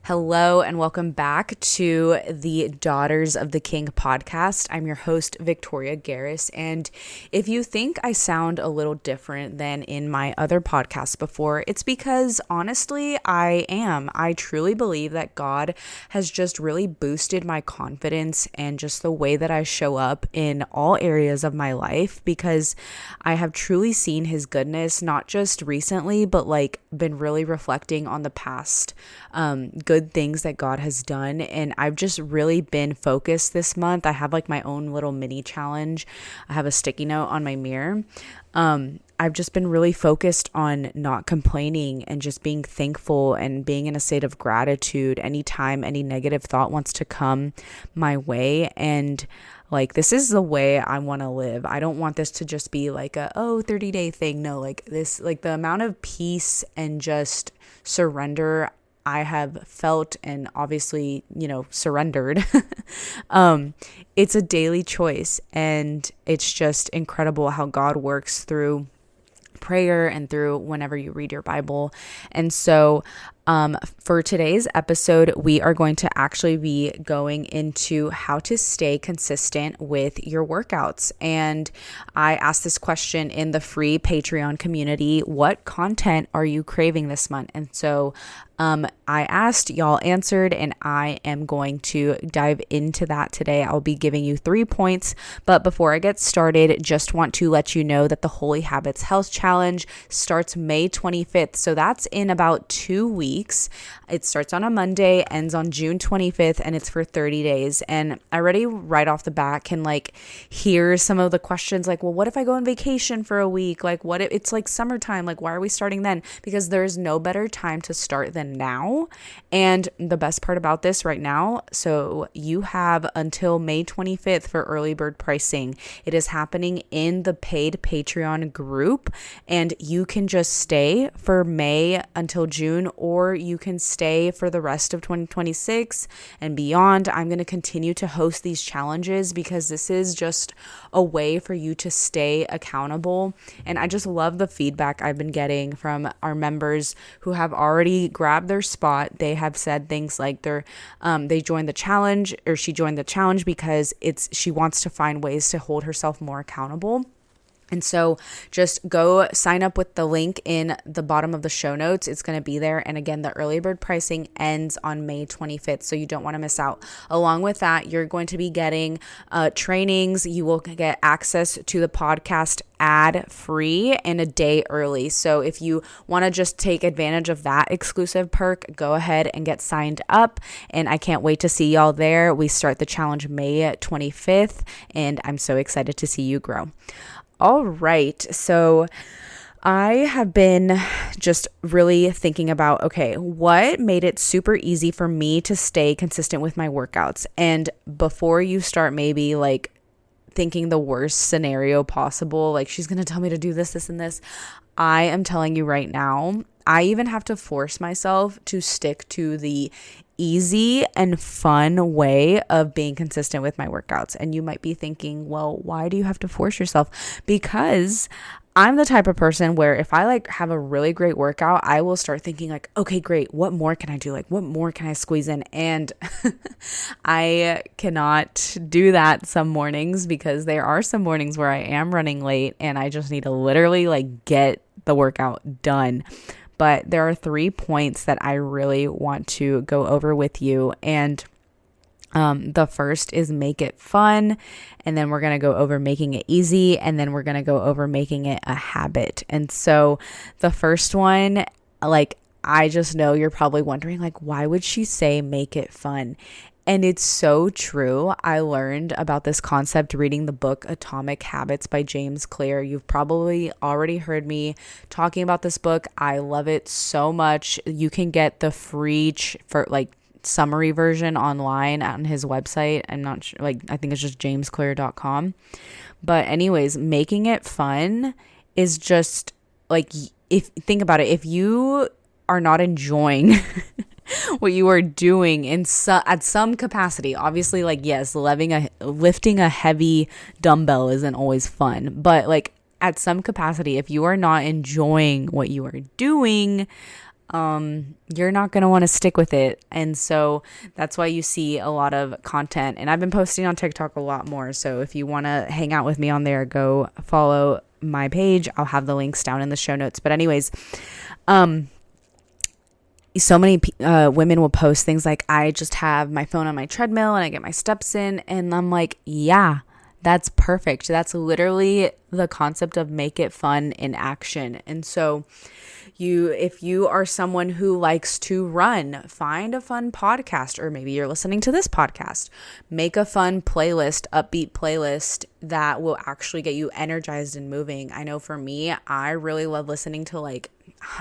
Hello and welcome back to the Daughters of the King podcast. I'm your host, Victoria Garris. And if you think I sound a little different than in my other podcasts before, it's because honestly, I am. I truly believe that God has just really boosted my confidence and just the way that I show up in all areas of my life because I have truly seen his goodness, not just recently, but been really reflecting on the past good things that God has done. And I've just really been focused this month. I have my own little mini challenge. I have a sticky note on my mirror. I've just been really focused on not complaining and just being thankful and being in a state of gratitude anytime any negative thought wants to come my way. And this is the way I want to live. I don't want this to just be 30-day thing. No, the amount of peace and just surrender I have felt and obviously, surrendered. It's a daily choice, and it's just incredible how God works through prayer and through whenever you read your Bible. And so for today's episode, we are going to actually be going into how to stay consistent with your workouts. And I asked this question in the free Patreon community: what content are you craving this month? And so I asked, y'all answered, and I am going to dive into that today. I'll be giving you 3 points, but before I get started, just want to let you know that the Holy Habits Health Challenge starts May 25th. So that's in about 2 weeks. It starts on a Monday, ends on June 25th, and it's for 30 days. And I already right off the bat can hear some of the questions well, what if I go on vacation for a week? What if it's summertime? Why are we starting then? Because there's no better time to start than now. And the best part about this right now, so you have until May 25th for early bird pricing. It is happening in the paid Patreon group, and you can just stay for May until June, or you can stay for the rest of 2026 and beyond. I'm going to continue to host these challenges because this is just a way for you to stay accountable. And I just love the feedback I've been getting from our members who have already grabbed their spot. They have said things like they joined the challenge, or she joined the challenge because she wants to find ways to hold herself more accountable. And so just go sign up with the link in the bottom of the show notes. It's going to be there. And again, the early bird pricing ends on May 25th. So you don't want to miss out. Along with that, you're going to be getting trainings. You will get access to the podcast ad free and a day early. So if you want to just take advantage of that exclusive perk, go ahead and get signed up. And I can't wait to see y'all there. We start the challenge May 25th, and I'm so excited to see you grow. All right, so I have been just really thinking about, okay, what made it super easy for me to stay consistent with my workouts? And before you start maybe thinking the worst scenario possible, she's going to tell me to do this, this, and this, I am telling you right now, I even have to force myself to stick to the easy and fun way of being consistent with my workouts. And you might be thinking, well, why do you have to force yourself? Because I'm the type of person where if I have a really great workout, I will start thinking okay, great. What more can I do? What more can I squeeze in? And I cannot do that some mornings because there are some mornings where I am running late and I just need to literally get the workout done. But there are 3 points that I really want to go over with you. And the first is make it fun. And then we're going to go over making it easy. And then we're going to go over making it a habit. And so the first one, I just know you're probably wondering, why would she say make it fun? And it's so true. I learned about this concept reading the book Atomic Habits by James Clear. You've probably already heard me talking about this book. I love it so much. You can get the free summary version online on his website. I'm not sure, I think it's just jamesclear.com. But anyways, making it fun is just think about it. If you are not enjoying what you are doing at some capacity. Obviously, yes, lifting a heavy dumbbell isn't always fun, but at some capacity, if you are not enjoying what you are doing, you're not going to want to stick with it. And so that's why you see a lot of content. And I've been posting on TikTok a lot more. So if you want to hang out with me on there, go follow my page. I'll have the links down in the show notes. But anyways, so many women will post things like, I just have my phone on my treadmill and I get my steps in. And I'm like, yeah, that's perfect. That's literally the concept of make it fun in action. And so if you are someone who likes to run, find a fun podcast, or maybe you're listening to this podcast, make a fun playlist, upbeat playlist that will actually get you energized and moving. I know for me, I really love listening to like,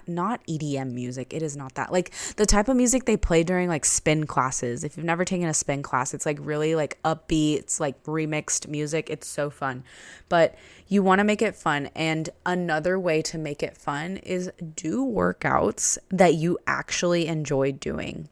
not EDM music. It is not that. Like the type of music they play during like spin classes. If you've never taken a spin class, it's like really like upbeat. It's like remixed music. It's so fun. But you want to make it fun. And another way to make it fun is do workouts that you actually enjoy doing.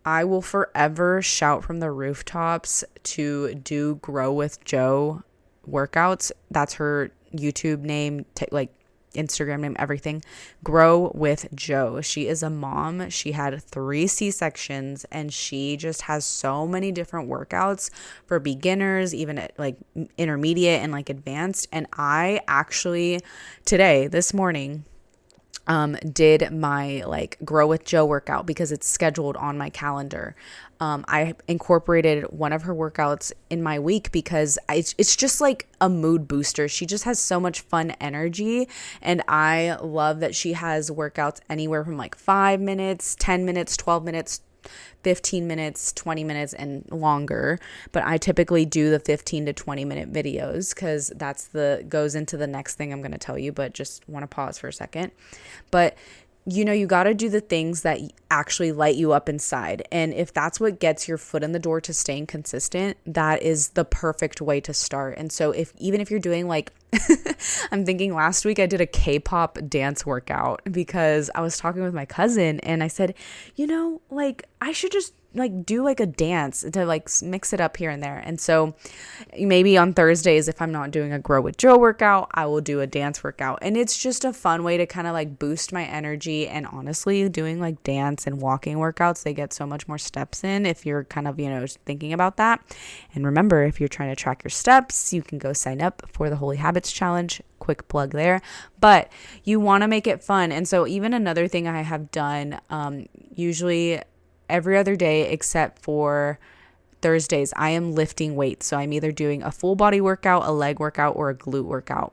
I will forever shout from the rooftops to do Grow with Joe workouts. That's her YouTube name, like Instagram name, everything. Grow with Joe. She is a mom. She had 3 C-sections and she just has so many different workouts for beginners, even at like intermediate and like advanced. And I actually this morning, did my like Grow with Joe workout because it's scheduled on my calendar. I incorporated one of her workouts in my week because it's just like a mood booster. She just has so much fun energy. And I love that she has workouts anywhere from like 5 minutes, 10 minutes, 12 minutes, 15 minutes, 20 minutes, and longer. But I typically do the 15 to 20 minute videos because goes into the next thing I'm going to tell you, but just want to pause for a second. But you got to do the things that actually light you up inside. And if that's what gets your foot in the door to staying consistent, that is the perfect way to start. And so even if you're doing like, I'm thinking last week I did a K-pop dance workout because I was talking with my cousin and I said, like I should just like do like a dance to like mix it up here and there. And so maybe on Thursdays, if I'm not doing a Grow with Joe workout, I will do a dance workout. And it's just a fun way to kind of like boost my energy. And honestly, doing like dance and walking workouts, they get so much more steps in if you're kind of, thinking about that. And remember, if you're trying to track your steps, you can go sign up for the Holy Habits Challenge. Quick plug there. But you want to make it fun. And so even another thing I have done, usually every other day except for Thursdays, I am lifting weights. So I'm either doing a full body workout, a leg workout, or a glute workout.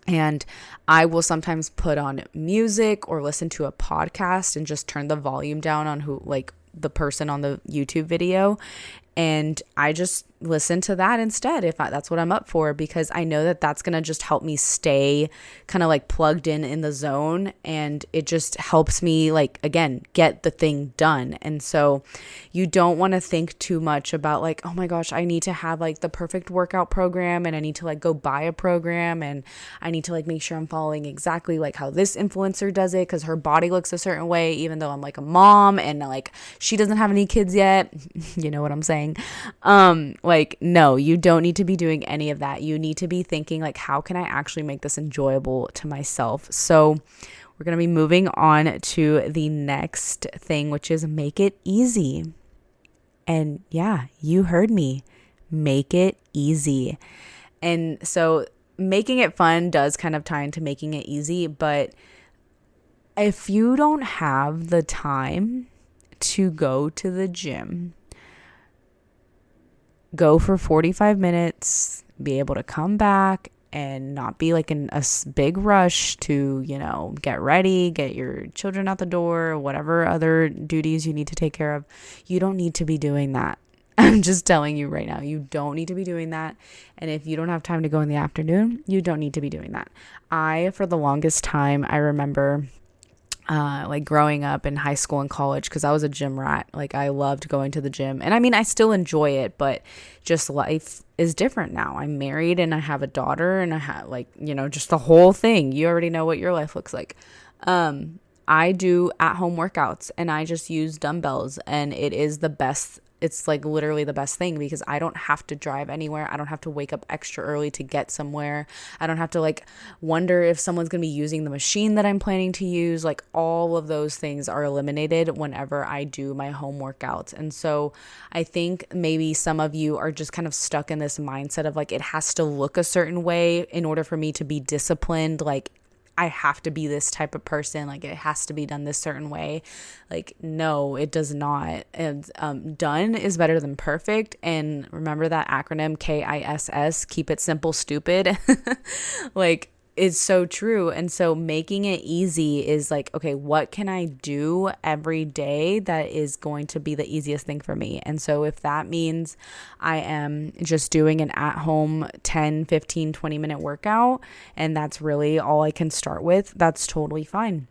And I will sometimes put on music or listen to a podcast and just turn the volume down on the person on the YouTube video. And I just listen to that instead if that's what I'm up for, because I know that that's going to just help me stay kind of like plugged in the zone. And it just helps me like, again, get the thing done. And so you don't want to think too much about like, oh my gosh, I need to have like the perfect workout program and I need to like go buy a program and I need to like make sure I'm following exactly like how this influencer does it because her body looks a certain way, even though I'm like a mom and like she doesn't have any kids yet. You know what I'm saying? No, you don't need to be doing any of that. You need to be thinking like, how can I actually make this enjoyable to myself? So we're going to be moving on to the next thing, which is make it easy. And yeah, you heard me. Make it easy. And so making it fun does kind of tie into making it easy, but if you don't have the time to go to the gym, go for 45 minutes, be able to come back and not be like in a big rush to, get ready, get your children out the door, whatever other duties you need to take care of. You don't need to be doing that. I'm just telling you right now, you don't need to be doing that. And if you don't have time to go in the afternoon, you don't need to be doing that. For the longest time, I remember like growing up in high school and college, because I was a gym rat. Like I loved going to the gym, and I mean I still enjoy it, but just life is different now. I'm married and I have a daughter and I have just the whole thing. You already know what your life looks like. I do at home workouts and I just use dumbbells, and it is the best it's like literally the best thing because I don't have to drive anywhere. I don't have to wake up extra early to get somewhere. I don't have to like wonder if someone's going to be using the machine that I'm planning to use. Like all of those things are eliminated whenever I do my home workouts. And so I think maybe some of you are just kind of stuck in this mindset of like, it has to look a certain way in order for me to be disciplined. Like I have to be this type of person, like it has to be done this certain way. Like, no, it does not. And done is better than perfect. And remember that acronym KISS, keep it simple, stupid. Like, it's so true. And so making it easy is like, okay, what can I do every day that is going to be the easiest thing for me? And so if that means I am just doing an at-home 10, 15, 20-minute workout, and that's really all I can start with, that's totally fine.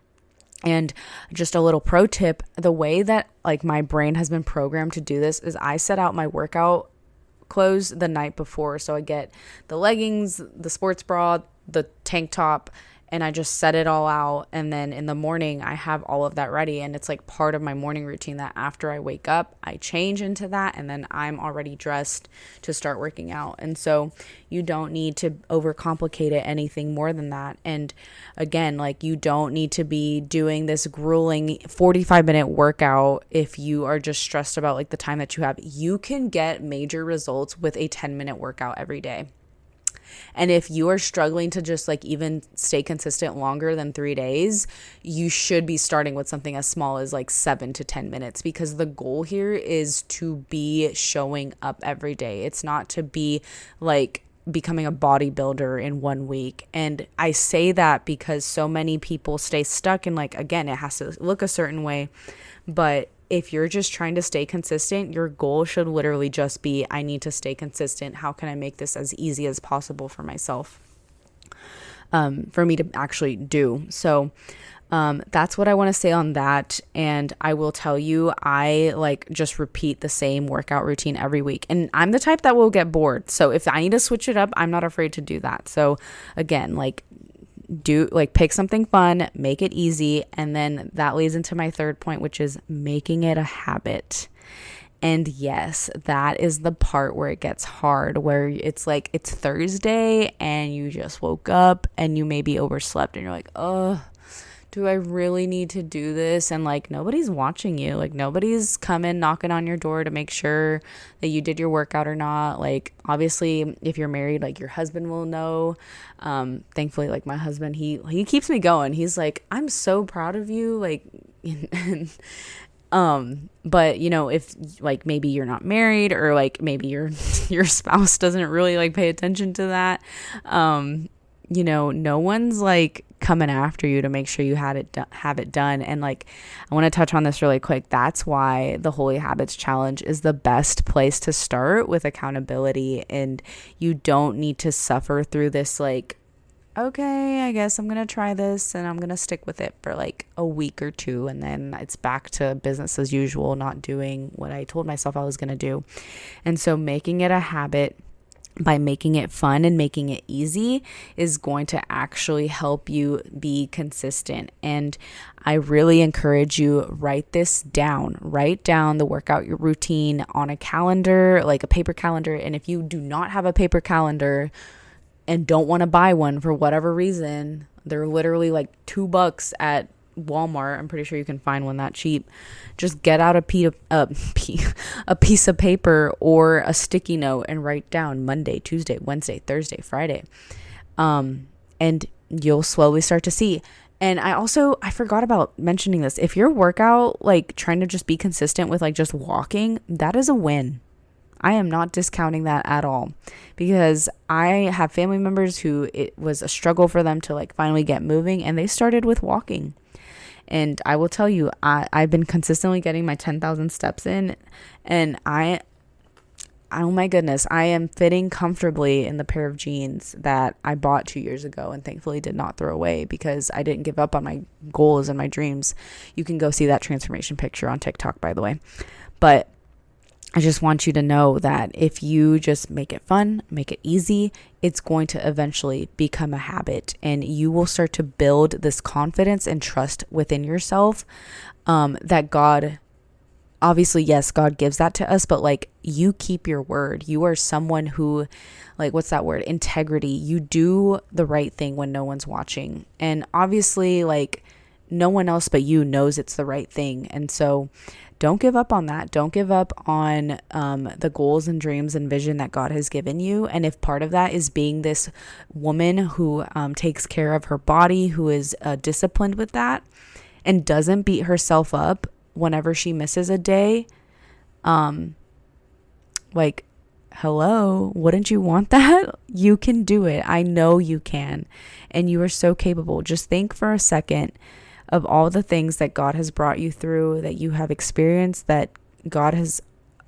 And just a little pro tip, the way that like my brain has been programmed to do this is I set out my workout clothes the night before. So I get the leggings, the sports bra, the tank top, and I just set it all out. And then in the morning, I have all of that ready. And it's like part of my morning routine that after I wake up, I change into that. And then I'm already dressed to start working out. And so you don't need to overcomplicate it anything more than that. And again, like you don't need to be doing this grueling 45-minute workout if you are just stressed about like the time that you have. You can get major results with a 10-minute workout every day. And if you are struggling to just like even stay consistent longer than 3 days, you should be starting with something as small as like 7 to 10 minutes, because the goal here is to be showing up every day. It's not to be like becoming a bodybuilder in 1 week. And I say that because so many people stay stuck in like, again, it has to look a certain way, but if you're just trying to stay consistent, your goal should literally just be, I need to stay consistent. How can I make this as easy as possible for myself, for me to actually do? So that's what I want to say on that. And I will tell you, I like just repeat the same workout routine every week. And I'm the type that will get bored. So if I need to switch it up, I'm not afraid to do that. So again, like pick something fun, make it easy. And then that leads into my third point, which is making it a habit. And yes, that is the part where it gets hard, where it's like it's Thursday and you just woke up and you maybe overslept and you're like, oh, do I really need to do this? And like nobody's watching you, like nobody's coming knocking on your door to make sure that you did your workout or not. Like obviously if you're married, like your husband will know. Thankfully, like my husband, he keeps me going. He's like, I'm so proud of you. Like, but you know, if like maybe you're not married or like maybe your spouse doesn't really like pay attention to that, you know, no one's like coming after you to make sure you have it done. And like, I want to touch on this really quick. That's why the Holy Habits Challenge is the best place to start with accountability. And you don't need to suffer through this, like, okay, I guess I'm going to try this and I'm going to stick with it for like a week or two. And then it's back to business as usual, not doing what I told myself I was going to do. And so making it a habit by making it fun and making it easy is going to actually help you be consistent. And I really encourage you, write this down. Write down the workout routine on a calendar, like a paper calendar. And if you do not have a paper calendar and don't want to buy one for whatever reason, they're literally like $2 at Walmart. I'm pretty sure you can find one that cheap. Just get out a piece of paper or a sticky note and write down Monday, Tuesday, Wednesday, Thursday, Friday. And you'll slowly start to see. And I forgot about mentioning this. If your workout, like trying to just be consistent with like just walking, that is a win. I am not discounting that at all, because I have family members who it was a struggle for them to like finally get moving, and they started with walking. And I will tell you, I've been consistently getting my 10,000 steps in, and oh my goodness, I am fitting comfortably in the pair of jeans that I bought 2 years ago and thankfully did not throw away because I didn't give up on my goals and my dreams. You can go see that transformation picture on TikTok, by the way. But I just want you to know that if you just make it fun, make it easy, it's going to eventually become a habit, and you will start to build this confidence and trust within yourself that God obviously, yes, God gives that to us, but like, you keep your word. You are someone who, like, what's that word? Integrity. You do the right thing when no one's watching. And obviously, like, no one else but you knows it's the right thing. And so don't give up on that. Don't give up on the goals and dreams and vision that God has given you. And if part of that is being this woman who takes care of her body, who is disciplined with that and doesn't beat herself up whenever she misses a day, like, hello, wouldn't you want that? You can do it. I know you can. And you are so capable. Just think for a second of all the things that God has brought you through, that you have experienced, that God has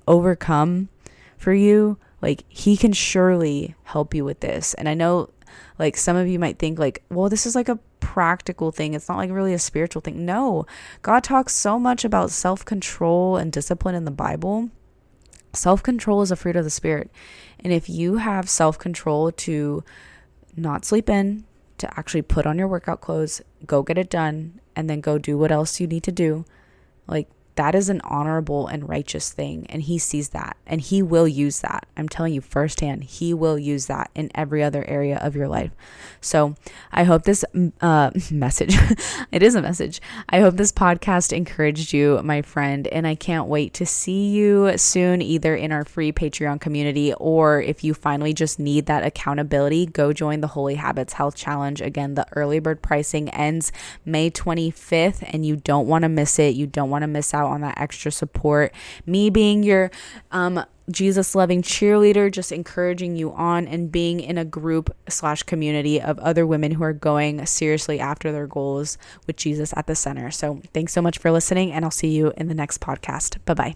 overcome for you. Like, he can surely help you with this. And I know, like, some of you might think like, well, this is like a practical thing. It's not like really a spiritual thing. No, God talks so much about self-control and discipline in the Bible. Self-control is a fruit of the Spirit. And if you have self-control to not sleep in, to actually put on your workout clothes, go get it done, and then go do what else you need to do, like, that is an honorable and righteous thing. And he sees that, and he will use that. I'm telling you firsthand, he will use that in every other area of your life. So I hope this message, it is a message. I hope this podcast encouraged you, my friend. And I can't wait to see you soon, either in our free Patreon community, or if you finally just need that accountability, go join the Holy Habits Health Challenge. Again, the early bird pricing ends May 25th, and you don't want to miss it. You don't want to miss out on that extra support. Me being your Jesus loving cheerleader, just encouraging you on, and being in a group / community of other women who are going seriously after their goals with Jesus at the center. So thanks so much for listening, and I'll see you in the next podcast. Bye-bye.